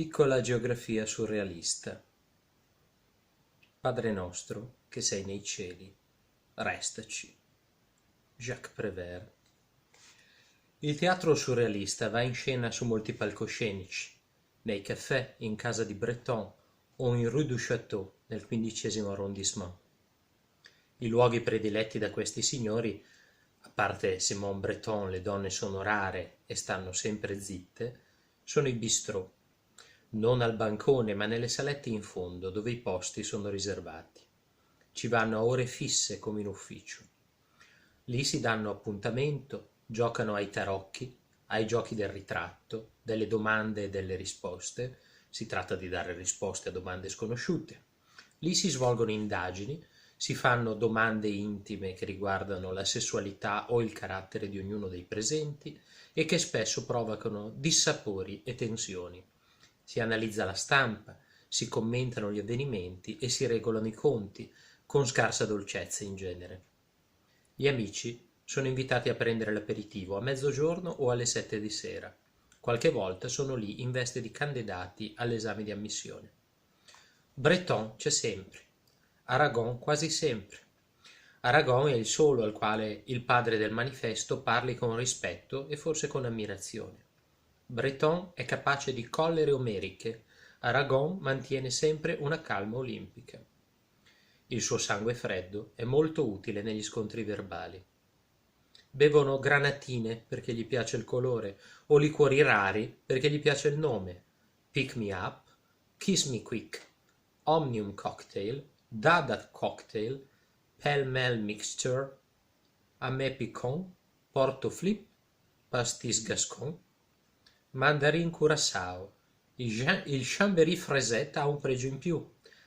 Piccola geografia surrealista. Padre nostro, che sei nei cieli, restaci. Jacques Prévert. Il teatro surrealista va in scena su molti palcoscenici, nei caffè, in casa di Breton o in Rue du Château, nel XV arrondissement. I luoghi prediletti da questi signori, a parte Simon Breton, le donne sono rare e stanno sempre zitte, sono i bistrò. Non al bancone, ma nelle salette in fondo, dove i posti sono riservati. Ci vanno a ore fisse come in ufficio. Lì si danno appuntamento, giocano ai tarocchi, ai giochi del ritratto, delle domande e delle risposte. Si tratta di dare risposte a domande sconosciute. Lì si svolgono indagini, si fanno domande intime che riguardano la sessualità o il carattere di ognuno dei presenti e che spesso provocano dissapori e tensioni. Si analizza la stampa, si commentano gli avvenimenti e si regolano i conti, con scarsa dolcezza in genere. Gli amici sono invitati a prendere l'aperitivo a mezzogiorno o alle 7 di sera. Qualche volta sono lì in veste di candidati all'esame di ammissione. Breton c'è sempre, Aragon quasi sempre. Aragon è il solo al quale il padre del manifesto parli con rispetto e forse con ammirazione. Breton è capace di collere omeriche, Aragon mantiene sempre una calma olimpica. Il suo sangue freddo è molto utile negli scontri verbali. Bevono granatine perché gli piace il colore, o liquori rari perché gli piace il nome. Pick me up, kiss me quick, omnium cocktail, dada cocktail, pell mell mixture, amé picon, porto flip, pastis gascon, mandarin curaçao. Il Chambéry fraisette ha un pregio in più.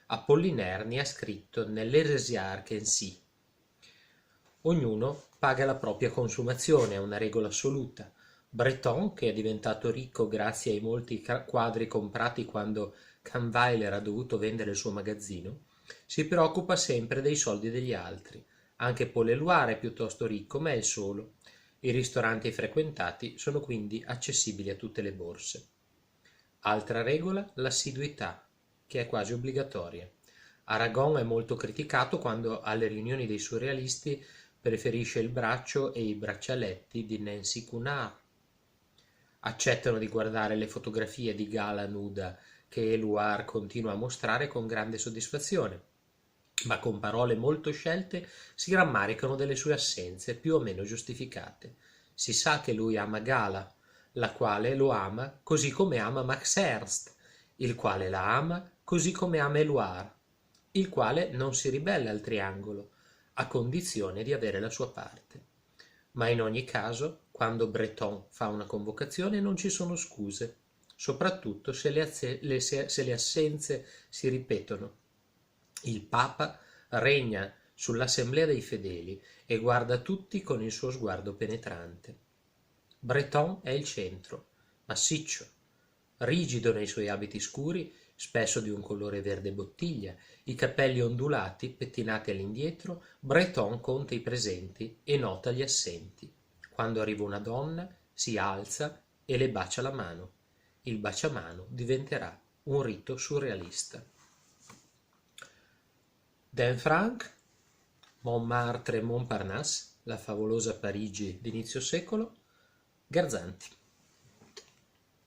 Apollinaire ne ha scritto nell'Hérésiarque-en-Cie. Ognuno paga la propria consumazione, è una regola assoluta. Breton, che è diventato ricco grazie ai molti quadri comprati quando Kahnweiler ha dovuto vendere il suo magazzino, si preoccupa sempre dei soldi degli altri. Anche Paul Éluard è piuttosto ricco, ma è il solo. I ristoranti frequentati sono quindi accessibili a tutte le borse. Altra regola, l'assiduità, che è quasi obbligatoria. Aragon è molto criticato quando alle riunioni dei surrealisti preferisce il braccio e i braccialetti di Nancy Cunard. Accettano di guardare le fotografie di gala nuda che Éluard continua a mostrare con grande soddisfazione, ma con parole molto scelte si rammaricano delle sue assenze più o meno giustificate. Si sa che lui ama Gala, la quale lo ama così come ama Max Ernst, il quale la ama così come ama Éluard, il quale non si ribella al triangolo, a condizione di avere la sua parte. Ma in ogni caso, quando Breton fa una convocazione non ci sono scuse, soprattutto se le assenze si ripetono. Il Papa regna sull'assemblea dei fedeli e guarda tutti con il suo sguardo penetrante. Breton è il centro, massiccio, rigido nei suoi abiti scuri, spesso di un colore verde bottiglia, i capelli ondulati, pettinati all'indietro. Breton conta i presenti e nota gli assenti. Quando arriva una donna, si alza e le bacia la mano. Il baciamano diventerà un rito surrealista. Dan Frank, Montmartre e Montparnasse, la favolosa Parigi d'inizio secolo, Garzanti.